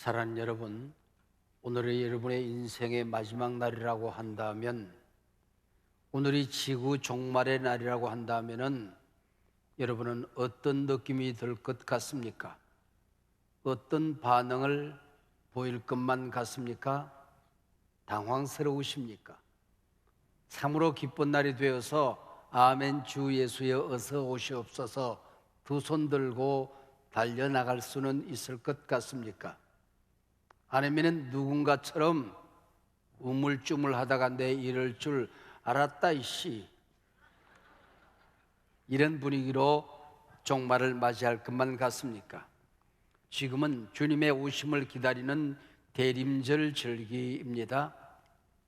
사랑하는 여러분, 오늘이 여러분의 인생의 마지막 날이라고 한다면, 오늘이 지구 종말의 날이라고 한다면 여러분은 어떤 느낌이 들 것 같습니까? 어떤 반응을 보일 것만 같습니까? 당황스러우십니까? 참으로 기쁜 날이 되어서 아멘 주 예수여 어서 오시옵소서 두 손 들고 달려나갈 수는 있을 것 같습니까? 아니면 누군가처럼 우물쭈물하다가 내 이럴 줄 알았다 이씨, 이런 분위기로 종말을 맞이할 것만 같습니까? 지금은 주님의 오심을 기다리는 대림절 절기입니다.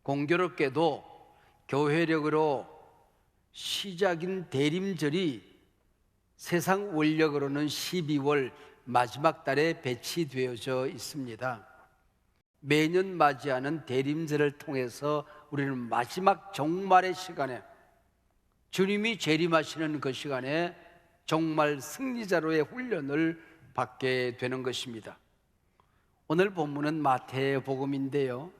공교롭게도 교회력으로 시작인 대림절이 세상 원력으로는 12월 마지막 달에 배치되어져 있습니다. 매년 맞이하는 대림절을 통해서 우리는 마지막 종말의 시간에, 주님이 재림하시는 그 시간에 종말 승리자로의 훈련을 받게 되는 것입니다. 오늘 본문은 마태복음인데요,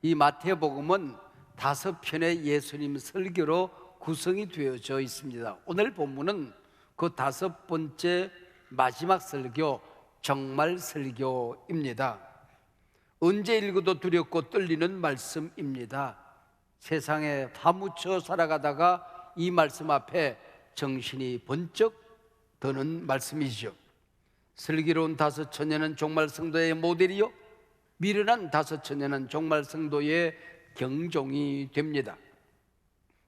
이 마태복음은 5편의 예수님 설교로 구성이 되어져 있습니다. 오늘 본문은 그 5번째 마지막 설교, 종말 설교입니다. 언제 읽어도 두렵고 떨리는 말씀입니다. 세상에 파묻혀 살아가다가 이 말씀 앞에 정신이 번쩍 드는 말씀이죠. 슬기로운 5처녀는 종말 성도의 모델이요, 미련한 5처녀는 종말 성도의 경종이 됩니다.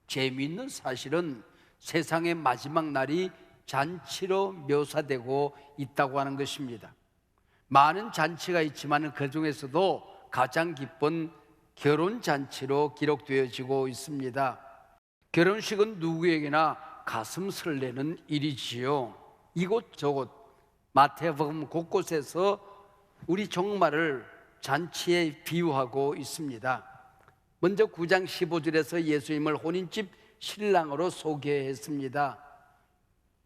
재미있는 사실은 세상의 마지막 날이 잔치로 묘사되고 있다고 하는 것입니다. 많은 잔치가 있지만 그 중에서도 가장 기쁜 결혼잔치로 기록되어지고 있습니다. 결혼식은 누구에게나 가슴 설레는 일이지요. 이곳저곳 마태복음 곳곳에서 우리 종말을 잔치에 비유하고 있습니다. 먼저 9장 15절에서 예수님을 혼인집 신랑으로 소개했습니다.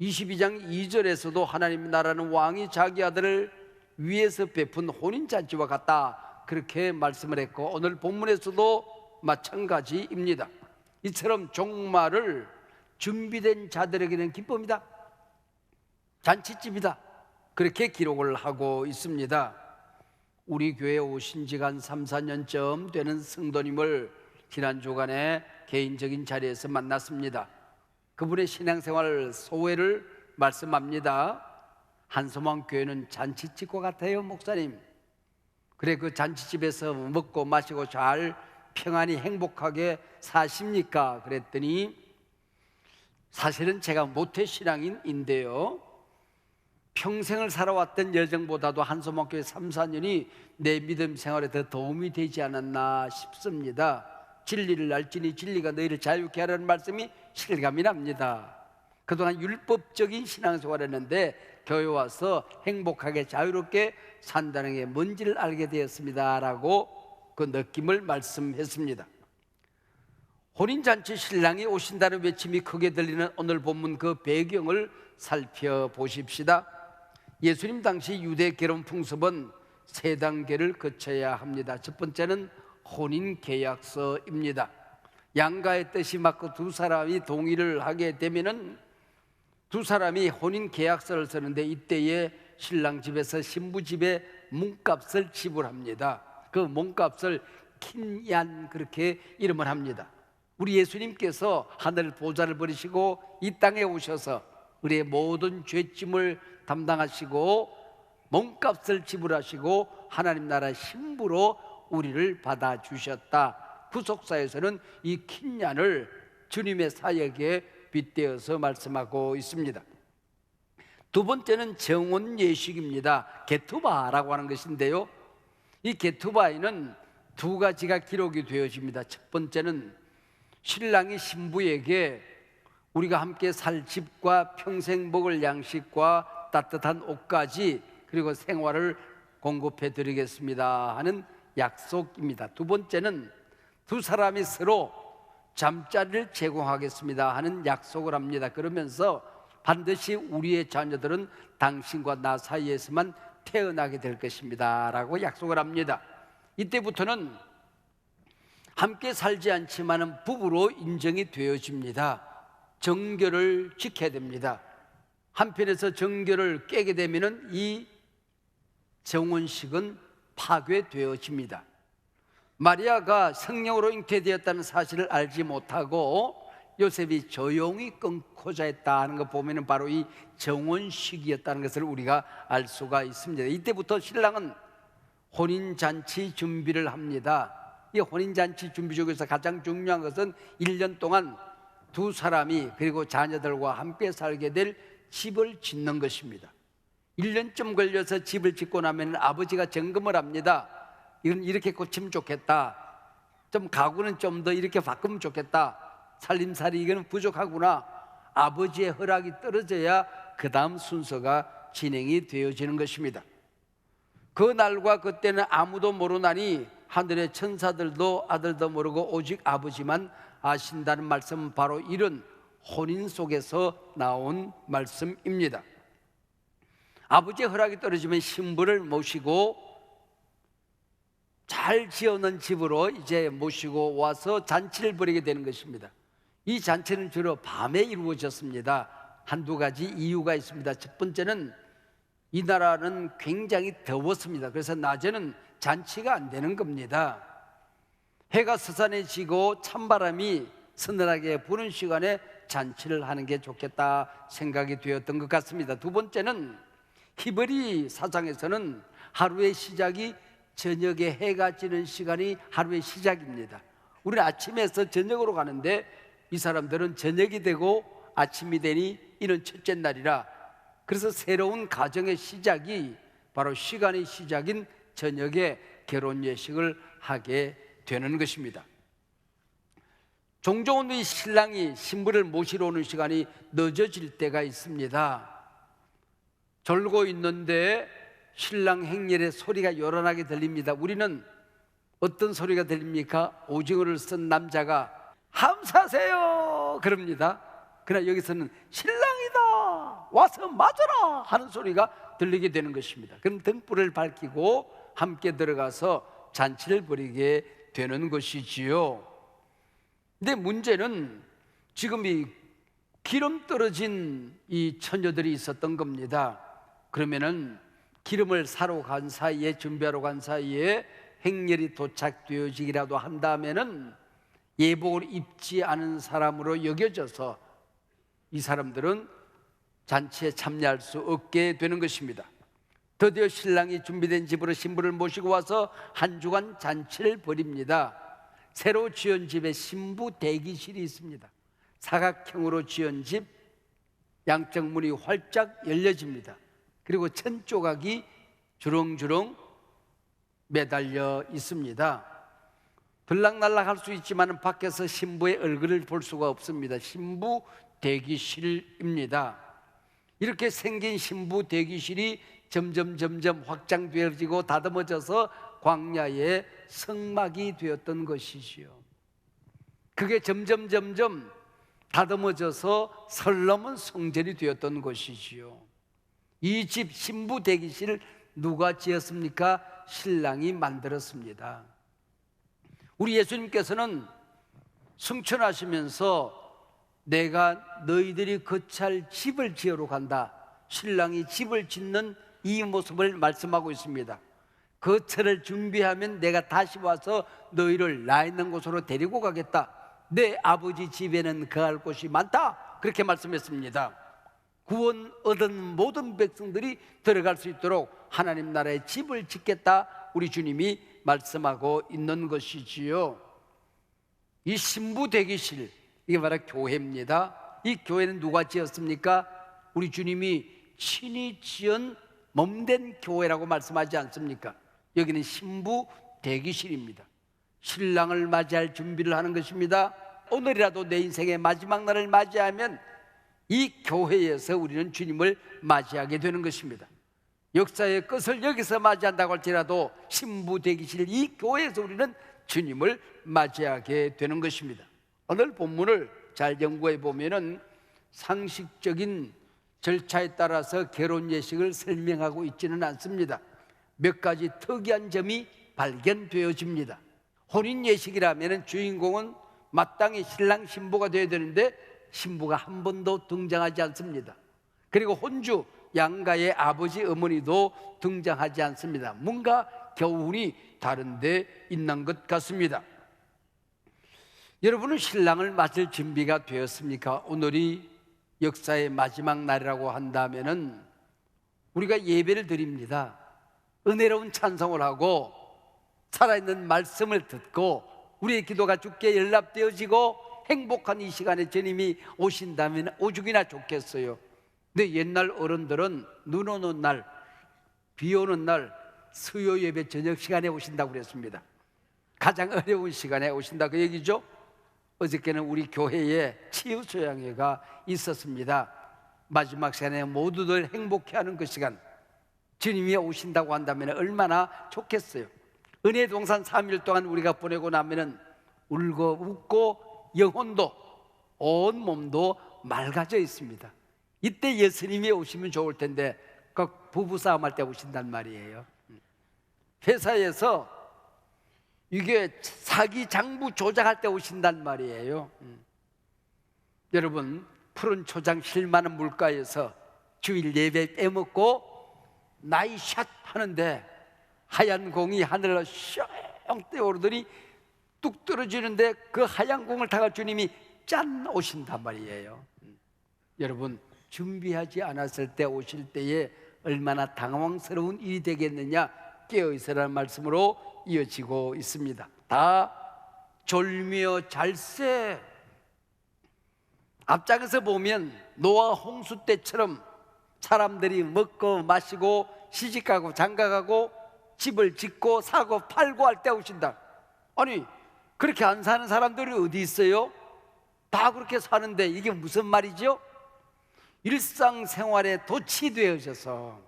22장 2절에서도 하나님 나라는 왕이 자기 아들을 위에서 베푼 혼인잔치와 같다, 그렇게 말씀을 했고, 오늘 본문에서도 마찬가지입니다. 이처럼 종말을 준비된 자들에게는 기쁨이다, 잔치집이다, 그렇게 기록을 하고 있습니다. 우리 교회에 오신 지가 한 3, 4년쯤 되는 성도님을 지난 주간에 개인적인 자리에서 만났습니다. 그분의 신앙생활 소회를 말씀합니다. 한소망 교회는 잔치집과 같아요, 목사님. 그래, 그 잔치집에서 먹고 마시고 잘 평안히 행복하게 사십니까? 그랬더니 사실은 제가 모태신앙인인데요, 평생을 살아왔던 여정보다도 한소망 교회 3, 4년이 내 믿음 생활에 더 도움이 되지 않았나 싶습니다. 진리를 알지니 진리가 너희를 자유케 하라는 말씀이 실감이 납니다. 그동안 율법적인 신앙생활을 했는데 교회 와서 행복하게 자유롭게 산다는 게 뭔지를 알게 되었습니다 라고 그 느낌을 말씀했습니다. 혼인잔치 신랑이 오신다는 외침이 크게 들리는 오늘 본문 그 배경을 살펴보십시다. 예수님 당시 유대 결혼 풍습은 3단계를 거쳐야 합니다. 첫 번째는 혼인계약서입니다. 양가의 뜻이 맞고 두 사람이 동의를 하게 되면은 두 사람이 혼인계약서를 쓰는데, 이때에 신랑 집에서 신부 집에 몸값을 지불합니다. 그 몸값을 킨얀, 그렇게 이름을 합니다. 우리 예수님께서 하늘 보좌를 버리시고 이 땅에 오셔서 우리의 모든 죄짐을 담당하시고 몸값을 지불하시고 하나님 나라 신부로 우리를 받아주셨다. 구속사에서는 이 킨얀을 주님의 사역에 빗대어서 말씀하고 있습니다. 두 번째는 정혼 예식입니다. 게투바라고 하는 것인데요, 이 게투바에는 2가지가 기록이 되어집니다. 첫 번째는 신랑이 신부에게 우리가 함께 살 집과 평생 먹을 양식과 따뜻한 옷까지, 그리고 생활을 공급해 드리겠습니다 하는 약속입니다. 두 번째는 두 사람이 서로 잠자리를 제공하겠습니다 하는 약속을 합니다. 그러면서 반드시 우리의 자녀들은 당신과 나 사이에서만 태어나게 될 것입니다 라고 약속을 합니다. 이때부터는 함께 살지 않지만 부부로 인정이 되어집니다. 정결을 지켜야 됩니다. 한편에서 정결을 깨게 되면 이 정혼식은 파괴되어집니다. 마리아가 성령으로 잉태되었다는 사실을 알지 못하고 요셉이 조용히 끊고자 했다는 거 보면 바로 이 정혼식이었다는 것을 우리가 알 수가 있습니다. 이때부터 신랑은 혼인잔치 준비를 합니다. 이 혼인잔치 준비 중에서 가장 중요한 것은 1년 동안 두 사람이 그리고 자녀들과 함께 살게 될 집을 짓는 것입니다. 1년쯤 걸려서 집을 짓고 나면 아버지가 점검을 합니다. 이건 이렇게 고치면 좋겠다, 좀 가구는 좀 더 이렇게 바꾸면 좋겠다, 살림살이 이거는 부족하구나. 아버지의 허락이 떨어져야 그 다음 순서가 진행이 되어지는 것입니다. 그 날과 그때는 아무도 모르나니 하늘의 천사들도 아들도 모르고 오직 아버지만 아신다는 말씀은 바로 이런 혼인 속에서 나온 말씀입니다. 아버지의 허락이 떨어지면 신부를 모시고 잘 지어놓은 집으로 이제 모시고 와서 잔치를 벌이게 되는 것입니다. 이 잔치는 주로 밤에 이루어졌습니다. 한두 가지 이유가 있습니다. 첫 번째는 이 나라는 굉장히 더웠습니다. 그래서 낮에는 잔치가 안 되는 겁니다. 해가 서산해지고 찬바람이 서늘하게 부는 시간에 잔치를 하는 게 좋겠다 생각이 되었던 것 같습니다. 두 번째는 히브리 사상에서는 하루의 시작이 저녁에 해가 지는 시간이 하루의 시작입니다. 우리는 아침에서 저녁으로 가는데 이 사람들은 저녁이 되고 아침이 되니 이는 첫째 날이라, 그래서 새로운 가정의 시작이 바로 시간의 시작인 저녁에 결혼 예식을 하게 되는 것입니다. 종종 이 신랑이 신부를 모시러 오는 시간이 늦어질 때가 있습니다. 졸고 있는데 신랑 행렬의 소리가 요란하게 들립니다. 우리는 어떤 소리가 들립니까? 오징어를 쓴 남자가 함사세요 그럽니다. 그러나 여기서는 신랑이다 와서 맞아라 하는 소리가 들리게 되는 것입니다. 그럼 등불을 밝히고 함께 들어가서 잔치를 벌이게 되는 것이지요. 근데 문제는 지금 이 기름 떨어진 이 처녀들이 있었던 겁니다. 그러면은 기름을 사러 간 사이에, 준비하러 간 사이에 행렬이 도착되어지기라도 한다면은 예복을 입지 않은 사람으로 여겨져서 이 사람들은 잔치에 참여할 수 없게 되는 것입니다. 드디어 신랑이 준비된 집으로 신부를 모시고 와서 한 주간 잔치를 벌입니다. 새로 지은 집에 신부 대기실이 있습니다. 사각형으로 지은 집, 양쪽 문이 활짝 열려집니다. 그리고 천 조각이 주렁주렁 매달려 있습니다. 들락날락 할 수 있지만 밖에서 신부의 얼굴을 볼 수가 없습니다. 신부 대기실입니다. 이렇게 생긴 신부 대기실이 점점 확장되어지고 다듬어져서 광야의 성막이 되었던 것이지요. 그게 점점 다듬어져서 설넘은 성전이 되었던 것이지요. 이 집 신부 대기실 누가 지었습니까? 신랑이 만들었습니다. 우리 예수님께서는 승천하시면서 내가 너희들이 거처할 집을 지으러 간다, 신랑이 집을 짓는 이 모습을 말씀하고 있습니다. 거처를 준비하면 내가 다시 와서 너희를 나 있는 곳으로 데리고 가겠다, 내 아버지 집에는 거할 곳이 많다, 그렇게 말씀했습니다. 구원 얻은 모든 백성들이 들어갈 수 있도록 하나님 나라의 집을 짓겠다, 우리 주님이 말씀하고 있는 것이지요. 이 신부 대기실, 이게 바로 교회입니다. 이 교회는 누가 지었습니까? 우리 주님이 친히 지은 몸된 교회라고 말씀하지 않습니까? 여기는 신부 대기실입니다. 신랑을 맞이할 준비를 하는 것입니다. 오늘이라도 내 인생의 마지막 날을 맞이하면 이 교회에서 우리는 주님을 맞이하게 되는 것입니다. 역사의 끝을 여기서 맞이한다고 할지라도 신부 대기실 이 교회에서 우리는 주님을 맞이하게 되는 것입니다. 오늘 본문을 잘 연구해 보면은 상식적인 절차에 따라서 결혼 예식을 설명하고 있지는 않습니다. 몇 가지 특이한 점이 발견되어집니다. 혼인 예식이라면 주인공은 마땅히 신랑 신부가 되어야 되는데 신부가 한 번도 등장하지 않습니다. 그리고 혼주 양가의 아버지 어머니도 등장하지 않습니다. 뭔가 교훈이 다른 데 있는 것 같습니다. 여러분은 신랑을 맞을 준비가 되었습니까? 오늘이 역사의 마지막 날이라고 한다면은 우리가 예배를 드립니다. 은혜로운 찬송을 하고 살아있는 말씀을 듣고 우리의 기도가 주께 연락되어지고 행복한 이 시간에 주님이 오신다면 오죽이나 좋겠어요. 근데 옛날 어른들은 눈 오는 날, 비 오는 날 수요 예배 저녁 시간에 오신다고 그랬습니다. 가장 어려운 시간에 오신다 그 얘기죠. 어저께는 우리 교회에 치유소양회가 있었습니다. 마지막 시간에 모두들 행복해하는 그 시간, 주님이 오신다고 한다면 얼마나 좋겠어요. 은혜 동산 3일 동안 우리가 보내고 나면은 울고 웃고 영혼도 온 몸도 맑아져 있습니다. 이때 예수님이 오시면 좋을 텐데 꼭 부부싸움 할 때 오신단 말이에요. 회사에서 이게 사기 장부 조작할 때 오신단 말이에요. 여러분, 푸른 초장 실만한 물가에서 주일 예배 빼먹고 나이샷 하는데 하얀 공이 하늘로 슝 뛰어오르더니 뚝 떨어지는데 그 하얀 공을 타가 주님이 짠 오신단 말이에요. 여러분, 준비하지 않았을 때 오실 때에 얼마나 당황스러운 일이 되겠느냐, 깨어있으라는 말씀으로 이어지고 있습니다. 다 졸며 잘세. 앞장에서 보면 노아 홍수 때처럼 사람들이 먹고 마시고 시집가고 장가가고 집을 짓고 사고 팔고 할 때 오신다. 아니, 그렇게 안 사는 사람들이 어디 있어요? 다 그렇게 사는데 이게 무슨 말이죠? 일상생활에 도취되어져서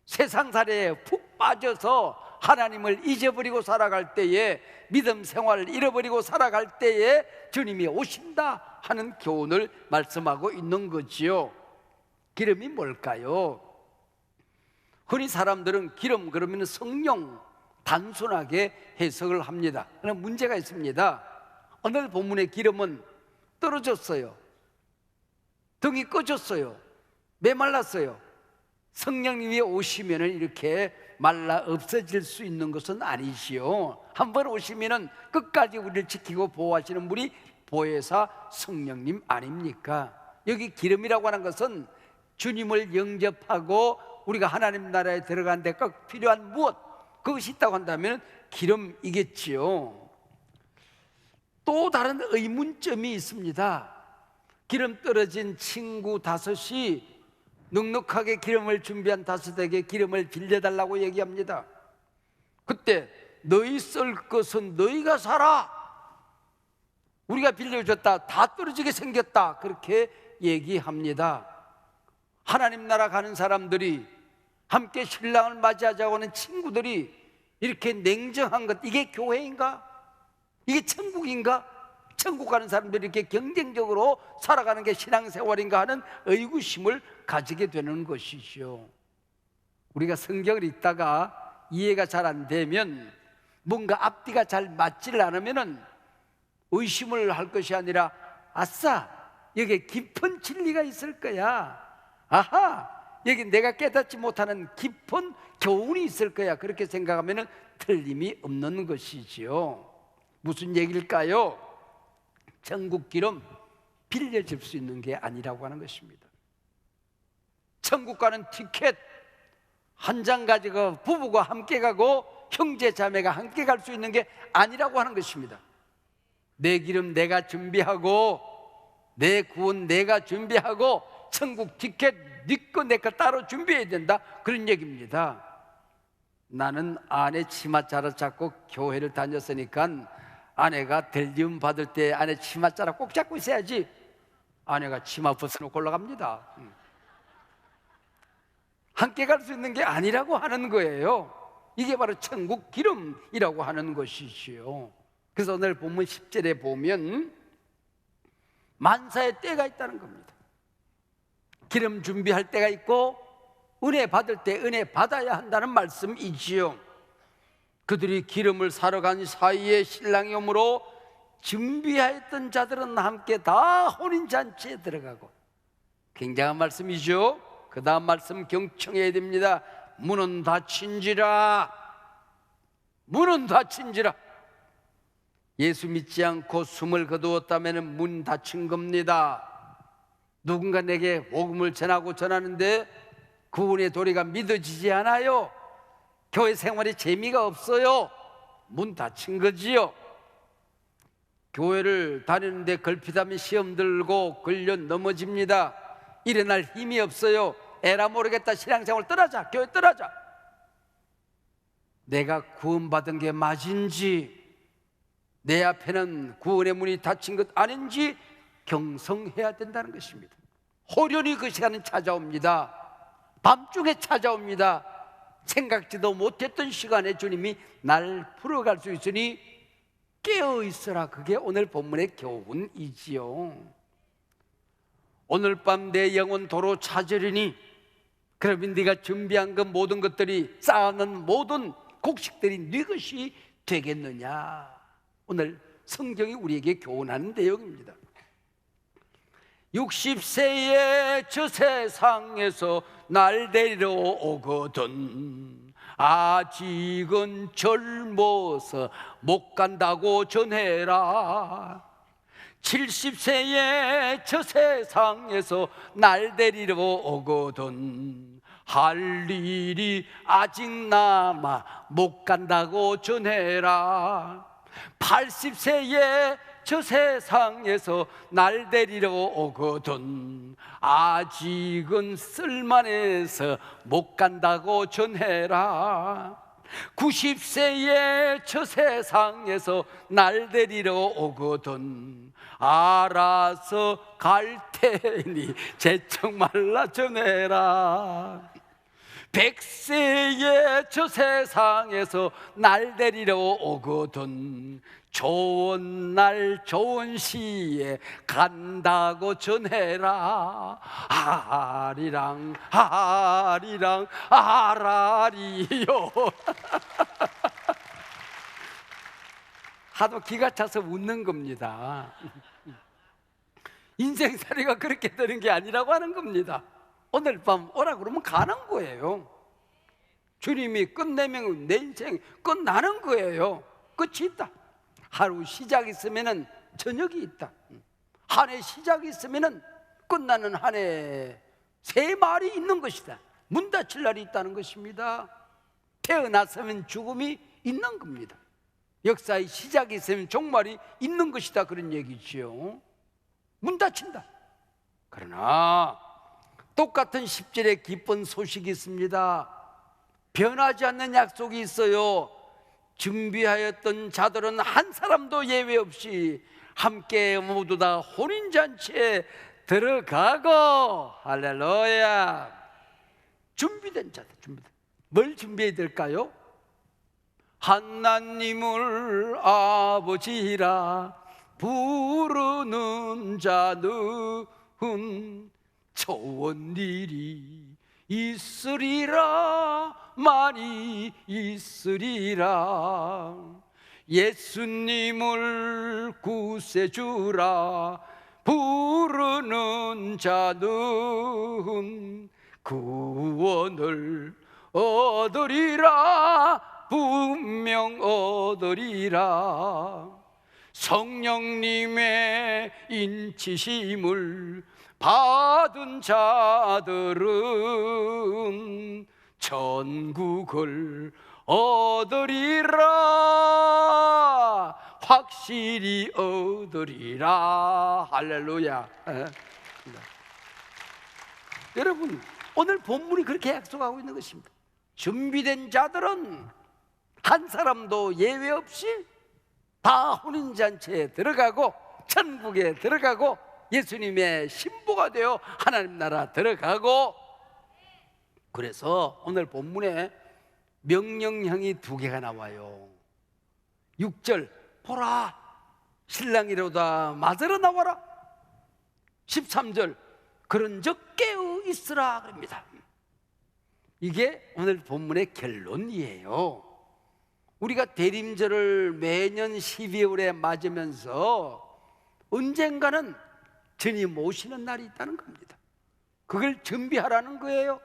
세상살이에 푹 빠져서 하나님을 잊어버리고 살아갈 때에, 믿음 생활을 잃어버리고 살아갈 때에 주님이 오신다 하는 교훈을 말씀하고 있는 거지요. 기름이 뭘까요? 흔히 사람들은 기름 그러면 성령 단순하게 해석을 합니다. 그러나 문제가 있습니다. 오늘 본문의 기름은 떨어졌어요. 등이 꺼졌어요. 메말랐어요. 성령님이 오시면 이렇게 말라 없어질 수 있는 것은 아니지요. 한번 오시면 끝까지 우리를 지키고 보호하시는 분이 보혜사 성령님 아닙니까? 여기 기름이라고 하는 것은 주님을 영접하고 우리가 하나님 나라에 들어가는 데 꼭 필요한 무엇, 그것이 있다고 한다면 기름이겠지요. 또 다른 의문점이 있습니다. 기름 떨어진 친구 다섯이 넉넉하게 기름을 준비한 다섯에게 기름을 빌려달라고 얘기합니다. 그때 너희 쓸 것은 너희가 사라, 우리가 빌려줬다, 다 떨어지게 생겼다, 그렇게 얘기합니다. 하나님 나라 가는 사람들이, 함께 신랑을 맞이하자고 하는 친구들이 이렇게 냉정한 것, 이게 교회인가? 이게 천국인가? 천국 가는 사람들이 이렇게 경쟁적으로 살아가는 게 신앙생활인가 하는 의구심을 가지게 되는 것이죠. 우리가 성경을 읽다가 이해가 잘 안 되면, 뭔가 앞뒤가 잘 맞지를 않으면 의심을 할 것이 아니라, 아싸, 여기에 깊은 진리가 있을 거야, 아하, 여기 내가 깨닫지 못하는 깊은 교훈이 있을 거야, 그렇게 생각하면 틀림이 없는 것이지요. 무슨 얘기일까요? 천국 기름 빌려줄 수 있는 게 아니라고 하는 것입니다. 천국 가는 티켓 한 장 가지고 부부가 함께 가고 형제 자매가 함께 갈 수 있는 게 아니라고 하는 것입니다. 내 기름 내가 준비하고, 내 구원 내가 준비하고, 천국 티켓 네 거 내 거 따로 준비해야 된다, 그런 얘기입니다. 나는 아내 치맛자루 잡고 교회를 다녔으니까 아내가 델리움 받을 때 아내 치맛자루 꼭 잡고 있어야지. 아내가 치마 벗어놓고 올라갑니다. 함께 갈 수 있는 게 아니라고 하는 거예요. 이게 바로 천국 기름이라고 하는 것이지요. 그래서 오늘 본문 10절에 보면 만사의 때가 있다는 겁니다. 기름 준비할 때가 있고 은혜 받을 때 은혜 받아야 한다는 말씀이지요. 그들이 기름을 사러 간 사이에 신랑이 오므로 준비하였던 자들은 함께 다 혼인잔치에 들어가고. 굉장한 말씀이죠. 그 다음 말씀 경청해야 됩니다. 문은 닫힌지라. 문은 닫힌지라. 예수 믿지 않고 숨을 거두었다면 문 닫힌 겁니다. 누군가 내게 복음을 전하는데 구원의 도리가 믿어지지 않아요. 교회 생활에 재미가 없어요. 문 닫힌 거지요. 교회를 다니는데 걸핏하면 시험 들고 걸려 넘어집니다. 일어날 힘이 없어요. 에라 모르겠다. 신앙생활 떠나자. 교회 떠나자. 내가 구원받은 게 맞은지, 내 앞에는 구원의 문이 닫힌 것 아닌지 경성해야 된다는 것입니다. 호련히 그 시간은 찾아옵니다. 밤중에 찾아옵니다. 생각지도 못했던 시간에 주님이 날 풀어갈 수 있으니 깨어있어라. 그게 오늘 본문의 교훈이지요. 오늘 밤 내 영혼 도로 찾으리니, 그러면 네가 준비한 그 모든 것들이, 쌓아놓은 모든 곡식들이 네 것이 되겠느냐. 오늘 성경이 우리에게 교훈하는 내용입니다. 60세에 저 세상에서 날 데리러 오거든 아직은 젊어서 못 간다고 전해라. 70세에 저 세상에서 날 데리러 오거든 할 일이 아직 남아 못 간다고 전해라. 80세에 저 세상에서 날 데리러 오거든 아직은 쓸만해서 못 간다고 전해라. 90세에 저 세상에서 날 데리러 오거든 알아서 갈 테니 재청 말라 전해라. 100세에 저 세상에서 날 데리러 오거든 좋은 날 좋은 시에 간다고 전해라. 아리랑 아리랑 아라리요. 하도 기가 차서 웃는 겁니다. 인생살이가 그렇게 되는 게 아니라고 하는 겁니다. 오늘 밤 오라 그러면 가는 거예요. 주님이 끝내면 내 인생 끝나는 거예요. 끝이 있다. 하루 시작이 있으면 저녁이 있다. 한 해 시작이 있으면 끝나는 한 해 세 말이 있는 것이다. 문 닫힐 날이 있다는 것입니다. 태어났으면 죽음이 있는 겁니다. 역사의 시작이 있으면 종말이 있는 것이다. 그런 얘기지요. 문 닫힌다. 그러나 똑같은 10절에 기쁜 소식이 있습니다. 변하지 않는 약속이 있어요. 준비하였던 자들은 한 사람도 예외 없이 함께 모두 다 혼인잔치에 들어가고. 할렐루야. 준비된 자들, 준비된. 뭘 준비해야 될까요? 하나님을 아버지라 부르는 자는 좋은 일이 있으리라. 많이 있으리라. 예수님을 구세주라 부르는 자는 구원을 얻으리라. 분명 얻으리라. 성령님의 인치심을 받은 자들은 천국을 얻으리라. 확실히 얻으리라. 할렐루야. 여러분, 오늘 본문이 그렇게 약속하고 있는 것입니다. 준비된 자들은 한 사람도 예외 없이 다 혼인잔치에 들어가고 천국에 들어가고 예수님의 신부가 되어 하나님 나라 들어가고. 그래서 오늘 본문에 명령형이 두 개가 나와요. 6절 보라 신랑이로다 맞으러 나와라. 13절 그런즉 깨어 있으라 그럽니다. 이게 오늘 본문의 결론이에요. 우리가 대림절을 매년 12월에 맞으면서 언젠가는 주님 오시는 날이 있다는 겁니다. 그걸 준비하라는 거예요.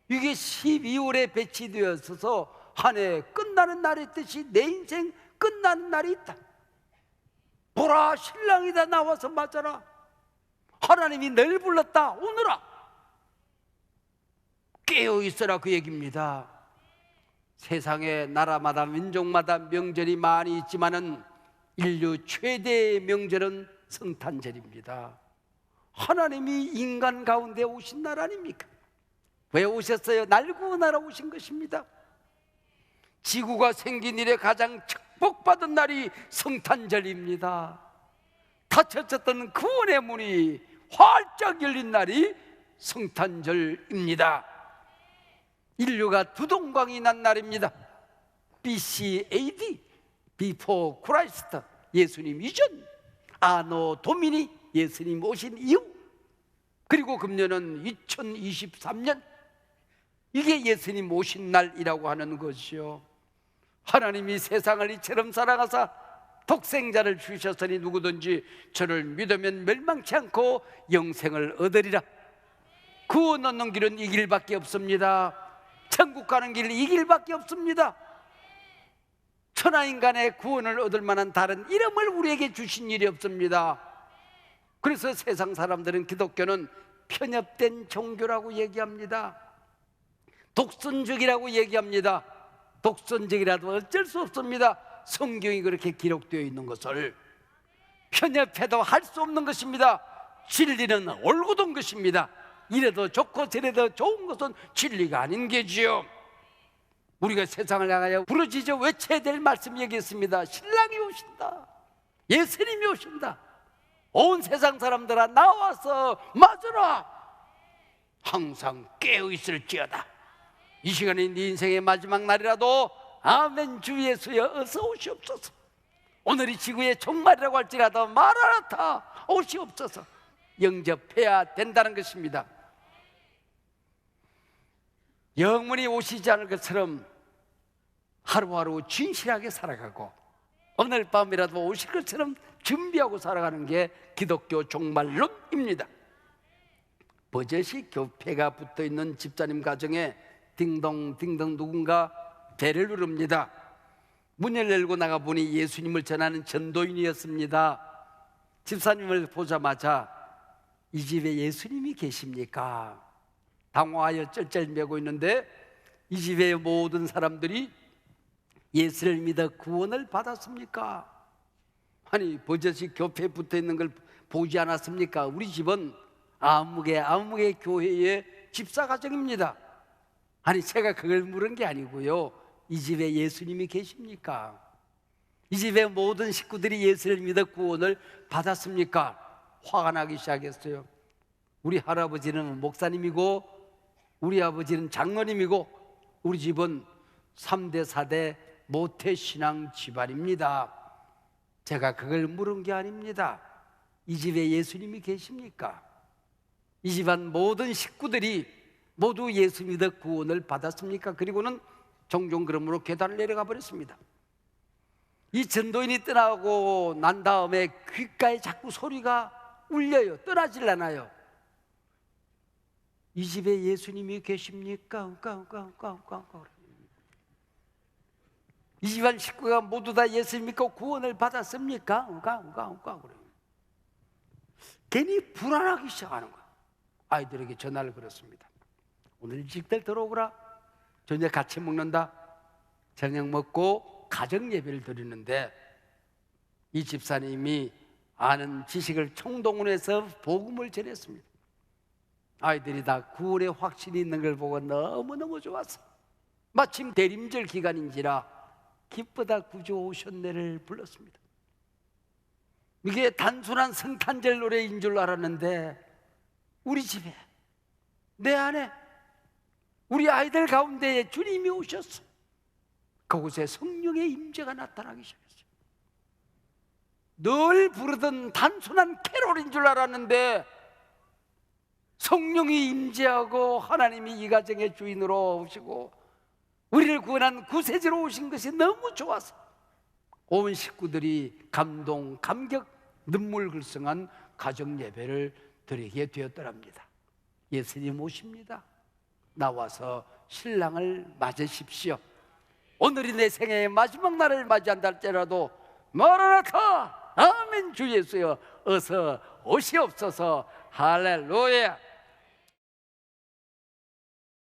이게 12월에 배치되어서 한 해 끝나는 날이 있듯이 내 인생 끝나는 날이 있다. 보라, 신랑이다, 나와서 맞아라. 하나님이 널 불렀다, 오너라. 깨어 있어라, 그 얘기입니다. 세상에 나라마다 민족마다 명절이 많이 있지만은 인류 최대의 명절은 성탄절입니다. 하나님이 인간 가운데 오신 날 아닙니까? 왜 오셨어요? 날 구원하러 오신 것입니다. 지구가 생긴 이래 가장 축복받은 날이 성탄절입니다. 닫혀졌던 구원의 문이 활짝 열린 날이 성탄절입니다. 인류가 두동강이 난 날입니다. BC AD, Before Christ, 예수님 이전, 아노 도미니, 예수님 오신 이후, 그리고 금년은 2023년, 이게 예수님 오신 날이라고 하는 것이요. 하나님이 세상을 이처럼 사랑하사 독생자를 주셨으니 누구든지 저를 믿으면 멸망치 않고 영생을 얻으리라. 구원 얻는 길은 이 길밖에 없습니다. 천국 가는 길 이 길밖에 없습니다. 천하인간의 구원을 얻을 만한 다른 이름을 우리에게 주신 일이 없습니다. 그래서 세상 사람들은 기독교는 편협된 종교라고 얘기합니다. 독선적이라고 얘기합니다. 독선적이라도 어쩔 수 없습니다. 성경이 그렇게 기록되어 있는 것을 편협해도 할 수 없는 것입니다. 진리는 올곧은 것입니다. 이래도 좋고 저래도 좋은 것은 진리가 아닌 게지요. 우리가 세상을 향하여 부르짖어 외쳐야 될 말씀이 여기 있습니다. 신랑이 오신다, 예수님이 오신다. 온 세상 사람들아 나와서 맞으라. 항상 깨어있을지어다. 이 시간이 네 인생의 마지막 날이라도 아멘 주 예수여 어서 오시옵소서. 오늘이 지구의 종말이라고 할지라도 마라나타 오시옵소서. 영접해야 된다는 것입니다. 영원히 오시지 않을 것처럼 하루하루 진실하게 살아가고 오늘 밤이라도 오실 것처럼 준비하고 살아가는 게 기독교 종말론입니다. 버젓이 교패가 붙어있는 집사님 가정에 딩동딩동 누군가 배를 누릅니다. 문을 열고 나가보니 예수님을 전하는 전도인이었습니다. 집사님을 보자마자 이 집에 예수님이 계십니까? 당황하여 쩔쩔매고 있는데 이 집의 모든 사람들이 예수를 믿어 구원을 받았습니까? 아니 버젓이 교패에 붙어있는 걸 보지 않았습니까? 우리 집은 아무개 교회의 집사가정입니다. 아니 제가 그걸 물은 게 아니고요, 이 집에 예수님이 계십니까? 이 집의 모든 식구들이 예수를 믿어 구원을 받았습니까? 화가 나기 시작했어요. 우리 할아버지는 목사님이고 우리 아버지는 장로님이고 우리 집은 3대 4대 모태신앙 집안입니다. 제가 그걸 물은 게 아닙니다. 이 집에 예수님이 계십니까? 이 집안 모든 식구들이 모두 예수 믿어 구원을 받았습니까? 그리고는 종종 그러므로 계단을 내려가 버렸습니다. 이 전도인이 떠나고 난 다음에 귓가에 자꾸 소리가 울려요. 떠나질 않아요. 이 집에 예수님이 계십니까? 이 집안 식구가 모두 다 예수 믿고 구원을 받았습니까? 괜히 불안하기 시작하는 거야. 아이들에게 전화를 걸었습니다. 오늘 일찍들 들어오거라. 저녁 같이 먹는다. 저녁 먹고 가정 예배를 드리는데 이 집사님이 아는 지식을 총동원해서 복음을 전했습니다. 아이들이 다 구원의 확신이 있는 걸 보고 너무너무 좋았어. 마침 대림절 기간인지라 기쁘다 구주 오셨네를 불렀습니다. 이게 단순한 성탄절 노래인 줄 알았는데 우리 집에, 내 안에, 우리 아이들 가운데에 주님이 오셨어. 그곳에 성령의 임재가 나타나기 시작했어요. 늘 부르던 단순한 캐롤인 줄 알았는데 성령이 임재하고 하나님이 이 가정의 주인으로 오시고 우리를 구원한 구세주로 오신 것이 너무 좋아서 온 식구들이 감동, 감격, 눈물 글썽한 가정 예배를 드리게 되었더랍니다. 예수님 오십니다. 나와서 신랑을 맞으십시오. 오늘이 내 생애의 마지막 날을 맞이한다 할지라도 마라나타 아멘 주 예수여 어서 오시옵소서. 할렐루야.